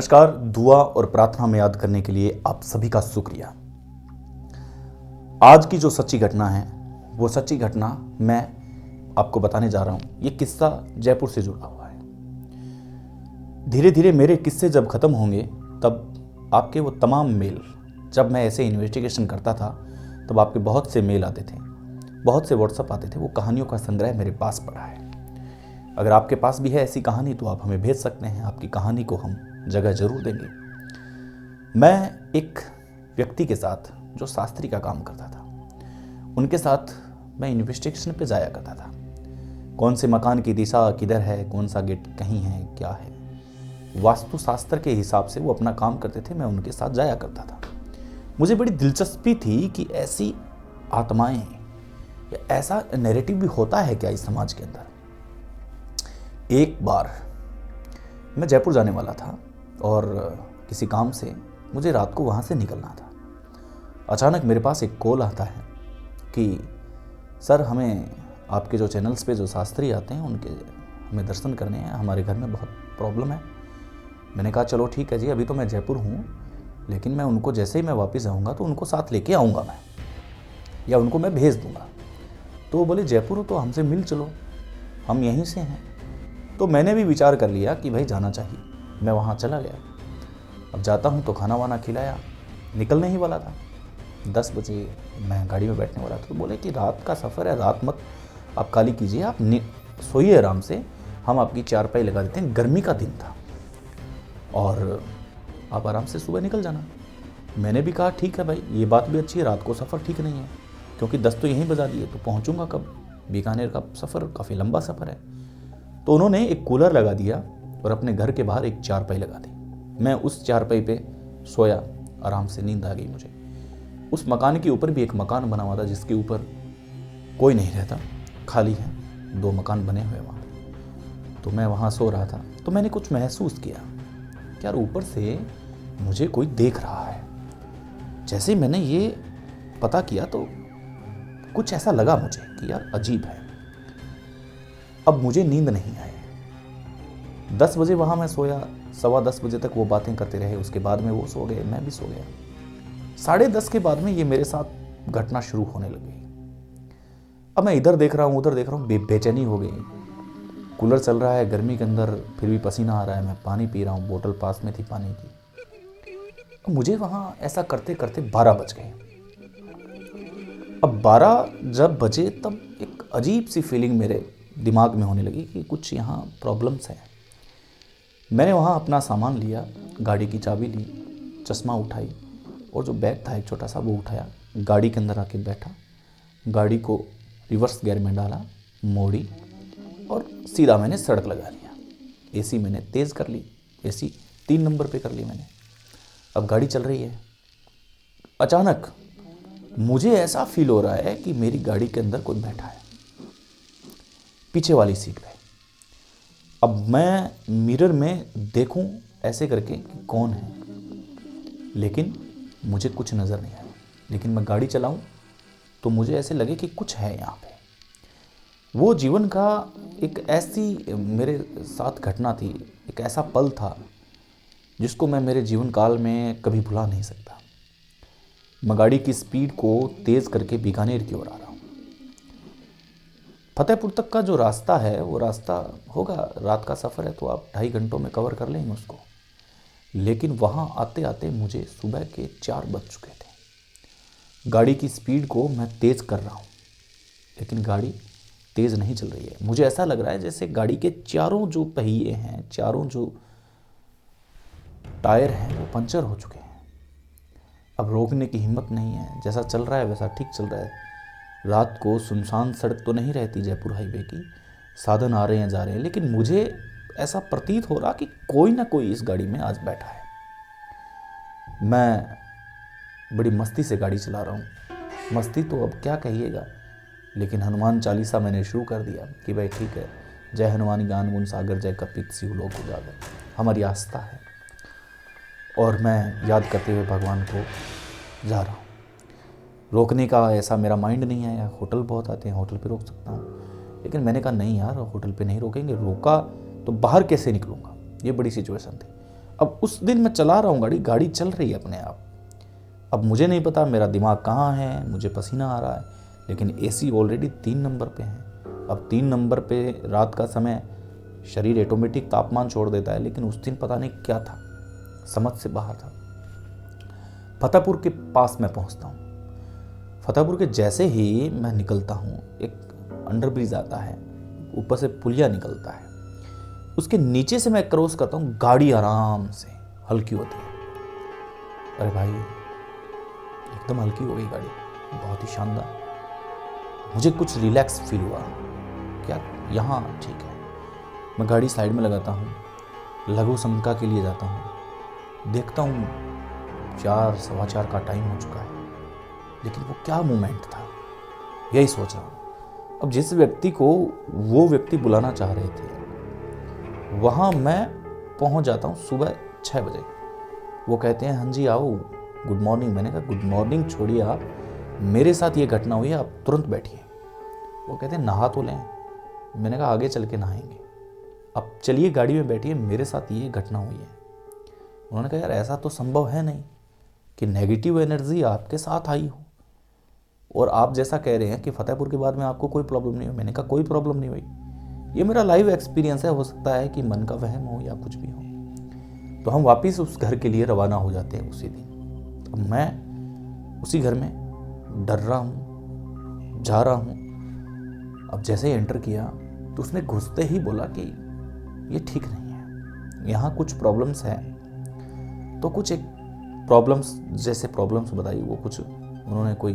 नमस्कार। दुआ और प्रार्थना में याद करने के लिए आप सभी का शुक्रिया। आज की जो सच्ची घटना है वो सच्ची घटना मैं आपको बताने जा रहा हूं। ये किस्सा जयपुर से जुड़ा हुआ है। धीरे धीरे मेरे किस्से जब खत्म होंगे तब आपके वो तमाम मेल, जब मैं ऐसे इन्वेस्टिगेशन करता था तब आपके बहुत से मेल आते थे, बहुत से व्हाट्सएप आते थे। वो कहानियों का संग्रह मेरे पास पड़ा है। अगर आपके पास भी है ऐसी कहानी तो आप हमें भेज सकते हैं। आपकी कहानी को हम जगह जरूर देंगे। मैं एक व्यक्ति के साथ जो शास्त्री का काम करता था, उनके साथ मैं इन्वेस्टिगेशन पे जाया करता था। कौन से मकान की दिशा किधर है, कौन सा गेट कहीं है, क्या है, वास्तुशास्त्र के हिसाब से वो अपना काम करते थे। मैं उनके साथ जाया करता था। मुझे बड़ी दिलचस्पी थी कि ऐसी आत्माएं या ऐसा नैरेटिव भी होता है क्या इस समाज के अंदर। एक बार मैं जयपुर जाने वाला था और किसी काम से मुझे रात को वहाँ से निकलना था। अचानक मेरे पास एक कॉल आता है कि सर, हमें आपके जो चैनल्स पे जो शास्त्री आते हैं उनके हमें दर्शन करने हैं, हमारे घर में बहुत प्रॉब्लम है। मैंने कहा चलो ठीक है जी, अभी तो मैं जयपुर हूँ, लेकिन मैं उनको जैसे ही मैं वापस आऊँगा तो उनको साथ लेके आऊँगा मैं, या उनको मैं भेज दूँगा। तो वो बोले जयपुर हो तो हमसे मिल चलो, हम यहीं से हैं। तो मैंने भी विचार कर लिया कि भाई जाना चाहिए। मैं वहाँ चला गया। अब जाता हूँ तो खाना वाना खिलाया, निकलने ही वाला था। 10 बजे मैं गाड़ी में बैठने वाला था। तो बोले कि रात का सफ़र है, रात मत आप काली कीजिए, आप सोइए आराम से, हम आपकी चारपाई लगा देते हैं। गर्मी का दिन था और आप आराम से सुबह निकल जाना। मैंने भी कहा ठीक है भाई, ये बात भी अच्छी है, रात को सफ़र ठीक नहीं है, क्योंकि 10 तो यहीं बजा दिए तो पहुँचूँगा कब। बीकानेर का सफ़र काफ़ी लंबा सफ़र है। तो उन्होंने एक कूलर लगा दिया और अपने घर के बाहर एक चारपाई लगा दी। मैं उस चारपाई पे सोया, आराम से नींद आ गई मुझे। उस मकान के ऊपर भी एक मकान बना हुआ था जिसके ऊपर कोई नहीं रहता, खाली है, 2 मकान बने हुए वहाँ। तो मैं वहाँ सो रहा था तो मैंने कुछ महसूस किया कि यार ऊपर से मुझे कोई देख रहा है। जैसे मैंने ये पता किया तो कुछ ऐसा लगा मुझे कि यार अजीब है। अब मुझे नींद नहीं आई। 10 बजे वहाँ मैं सोया, 10:15 बजे तक वो बातें करते रहे। उसके बाद में वो सो गए, मैं भी सो गया। 10:30 के बाद में ये मेरे साथ घटना शुरू होने लगी। अब मैं इधर देख रहा हूँ, उधर देख रहा हूँ, बेचैनी हो गई। कूलर चल रहा है गर्मी के अंदर, फिर भी पसीना आ रहा है। मैं पानी पी रहा हूँ, बोतल पास में थी पानी की। मुझे वहाँ ऐसा करते करते 12 बज गए। अब 12 जब बजे तब एक अजीब सी फीलिंग मेरे दिमाग में होने लगी कि कुछ यहाँ प्रॉब्लम्स हैं। मैंने वहाँ अपना सामान लिया, गाड़ी की चाबी ली, चश्मा उठाई और जो बैग था एक छोटा सा वो उठाया, गाड़ी के अंदर आके बैठा, गाड़ी को रिवर्स गियर में डाला, मोड़ी और सीधा मैंने सड़क लगा लिया। एसी मैंने तेज़ कर ली, एसी 3 नंबर पे कर ली मैंने। अब गाड़ी चल रही है। अचानक मुझे ऐसा फील हो रहा है कि मेरी गाड़ी के अंदर कोई बैठा है, पीछे वाली सीट पे। अब मैं मिरर में देखूं ऐसे करके कि कौन है, लेकिन मुझे कुछ नज़र नहीं आया। लेकिन मैं गाड़ी चलाऊं तो मुझे ऐसे लगे कि कुछ है यहाँ पे। वो जीवन का एक ऐसी मेरे साथ घटना थी, एक ऐसा पल था जिसको मैं मेरे जीवन काल में कभी भुला नहीं सकता। मैं गाड़ी की स्पीड को तेज़ करके बीकानेर की ओर आ रहा हूँ। फतेहपुर तक का जो रास्ता है वो रास्ता होगा, रात का सफ़र है तो आप 2.5 घंटों में कवर कर लेंगे उसको। लेकिन वहाँ आते आते मुझे सुबह के 4 बज चुके थे। गाड़ी की स्पीड को मैं तेज़ कर रहा हूँ, लेकिन गाड़ी तेज़ नहीं चल रही है। मुझे ऐसा लग रहा है जैसे गाड़ी के चारों जो पहिए हैं, चारों जो टायर हैं वो पंचर हो चुके हैं। अब रोकने की हिम्मत नहीं है। जैसा चल रहा है वैसा ठीक चल रहा है। रात को सुनसान सड़क तो नहीं रहती जयपुर हाईवे की, साधन आ रहे हैं जा रहे हैं, लेकिन मुझे ऐसा प्रतीत हो रहा कि कोई ना कोई इस गाड़ी में आज बैठा है। मैं बड़ी मस्ती से गाड़ी चला रहा हूँ। मस्ती तो अब क्या कहिएगा, लेकिन हनुमान चालीसा मैंने शुरू कर दिया कि भाई ठीक है, जय हनुमान ज्ञान गुण सागर, जय कपीत सिहु लोक उजागर, हमारी आस्था है। और मैं याद करते हुए भगवान को जा रहा हूँ। रोकने का ऐसा मेरा माइंड नहीं आया। होटल बहुत आते हैं, होटल पे रोक सकता हूँ, लेकिन मैंने कहा नहीं यार, होटल पे नहीं रोकेंगे। रोका तो बाहर कैसे निकलूँगा, ये बड़ी सिचुएशन थी। अब उस दिन मैं चला रहा हूँ गाड़ी, गाड़ी चल रही है अपने आप। अब मुझे नहीं पता मेरा दिमाग कहाँ है, मुझे पसीना आ रहा है, लेकिन एसी ऑलरेडी 3 नंबर पे है। अब 3 नंबर पे रात का समय शरीर ऑटोमेटिक तापमान छोड़ देता है, लेकिन उस दिन पता नहीं क्या था, समझ से बाहर था। फतेहपुर के पास मैं पहुंचता हूँ। फतेहपुर के जैसे ही मैं निकलता हूँ, एक अंडरब्रिज आता है, ऊपर से पुलिया निकलता है, उसके नीचे से मैं क्रॉस करता हूँ, गाड़ी आराम से हल्की होती है। अरे भाई, एकदम हल्की हो गई गाड़ी, बहुत ही शानदार। मुझे कुछ रिलैक्स फील हुआ, क्या यहाँ ठीक है। मैं गाड़ी साइड में लगाता हूँ, लघु शंका के लिए जाता हूँ, देखता हूँ 4 सवा 4 का टाइम हो चुका है, लेकिन वो क्या मोमेंट था, यही सोच रहा हूँ। अब जिस व्यक्ति को वो व्यक्ति बुलाना चाह रहे थे, वहाँ मैं पहुँच जाता हूँ सुबह 6 बजे। वो कहते हैं हाँ जी आओ, गुड मॉर्निंग। मैंने कहा गुड मॉर्निंग छोड़िए, आप, मेरे साथ ये घटना हुई है, आप तुरंत बैठिए। वो कहते हैं नहा तो लें। मैंने कहा आगे चल के नहाएंगे, अब चलिए गाड़ी में बैठिए, मेरे साथ ये घटना हुई है। उन्होंने कहा यार ऐसा तो संभव है नहीं कि नेगेटिव एनर्जी आपके साथ आई हो, और आप जैसा कह रहे हैं कि फतेहपुर के बाद में आपको कोई प्रॉब्लम नहीं हुई। मैंने कहा कोई प्रॉब्लम नहीं हुई, ये मेरा लाइव एक्सपीरियंस है, हो सकता है कि मन का वहम हो या कुछ भी हो। तो हम वापस उस घर के लिए रवाना हो जाते हैं उसी दिन। तो मैं उसी घर में डर रहा हूँ, जा रहा हूँ। अब जैसे ही एंटर किया तो उसने घुसते ही बोला कि ये ठीक नहीं है, यहाँ कुछ प्रॉब्लम्स हैं। तो कुछ एक प्रॉब्लम्स, जैसे प्रॉब्लम्स बताई, वो कुछ उन्होंने कोई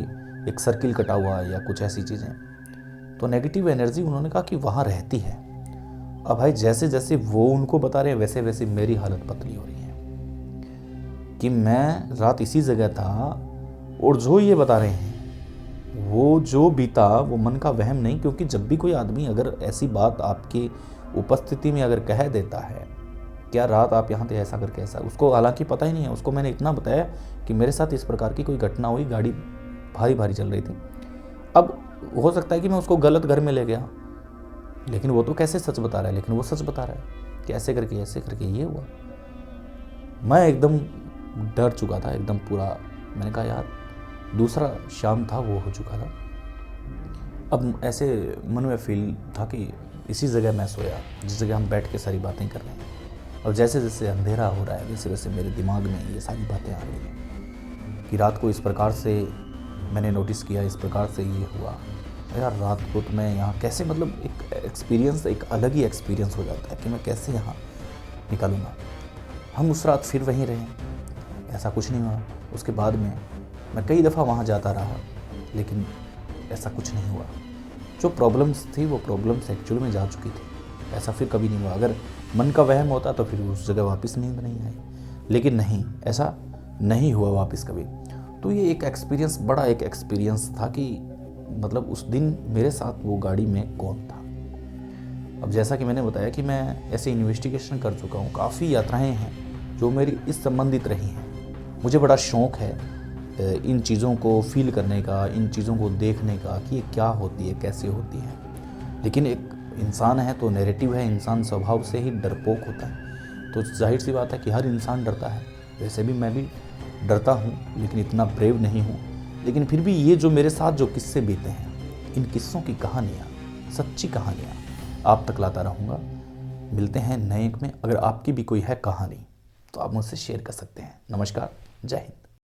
एक सर्किल कटा हुआ या कुछ ऐसी चीज़ें। तो नेगेटिव एनर्जी उन्होंने कहा कि वहाँ रहती है। अब भाई जैसे जैसे वो उनको बता रहे हैं, वैसे वैसे मेरी हालत पतली हो रही है कि मैं रात इसी जगह था, और जो ये बता रहे हैं वो जो बीता वो मन का वहम नहीं। क्योंकि जब भी कोई आदमी अगर ऐसी बात आपकी उपस्थिति में अगर कह देता है, क्या रात आप यहाँ थे ऐसा करके ऐसा, उसको हालांकि पता ही नहीं है, उसको मैंने इतना बताया कि मेरे साथ इस प्रकार की कोई घटना हुई, गाड़ी भारी भारी चल रही थी। अब हो सकता है कि मैं उसको गलत घर में ले गया, लेकिन वो तो कैसे सच बता रहा है, लेकिन वो सच बता रहा है कि ऐसे करके ये हुआ। मैं एकदम डर चुका था, एकदम पूरा। मैंने कहा यार दूसरा शाम था वो हो चुका था। अब ऐसे मन में फील था कि इसी जगह मैं सोया जिस जगह हम बैठ के सारी बातें कर रहे हैं। और जैसे जैसे अंधेरा हो रहा है वैसे वैसे मेरे दिमाग में ये सारी बातें आ रही हैं कि रात को इस प्रकार से मैंने नोटिस किया, इस प्रकार से ये हुआ। यार रात को तो मैं यहाँ कैसे, मतलब एक एक्सपीरियंस, एक अलग ही एक्सपीरियंस हो जाता है कि मैं कैसे यहाँ निकलूँगा। हम उस रात फिर वहीं रहे, ऐसा कुछ नहीं हुआ। उसके बाद में मैं कई दफ़ा वहाँ जाता रहा, लेकिन ऐसा कुछ नहीं हुआ। जो प्रॉब्लम्स थी वो प्रॉब्लम्स एक्चुअल में जा चुकी थी, ऐसा फिर कभी नहीं हुआ। अगर मन का वहम होता तो फिर उस जगह वापस नींद नहीं आई, लेकिन नहीं, ऐसा नहीं हुआ वापस कभी। तो ये एक एक्सपीरियंस, बड़ा एक एक्सपीरियंस था कि मतलब उस दिन मेरे साथ वो गाड़ी में कौन था। अब जैसा कि मैंने बताया कि मैं ऐसे इन्वेस्टिगेशन कर चुका हूँ, काफ़ी यात्राएं हैं जो मेरी इस संबंधित रही हैं। मुझे बड़ा शौक़ है इन चीज़ों को फील करने का, इन चीज़ों को देखने का कि ये क्या होती है, कैसे होती है। लेकिन एक इंसान है तो नैरेटिव है, इंसान स्वभाव से ही डरपोक होता है, तो जाहिर सी बात है कि हर इंसान डरता है। वैसे भी मैं भी डरता हूँ, लेकिन इतना ब्रेव नहीं हूँ। लेकिन फिर भी ये जो मेरे साथ जो किस्से बीते हैं, इन किस्सों की कहानियाँ, सच्ची कहानियाँ आप तक लाता रहूँगा। मिलते हैं नए एक में। अगर आपकी भी कोई है कहानी तो आप मुझसे शेयर कर सकते हैं। नमस्कार, जय हिंद।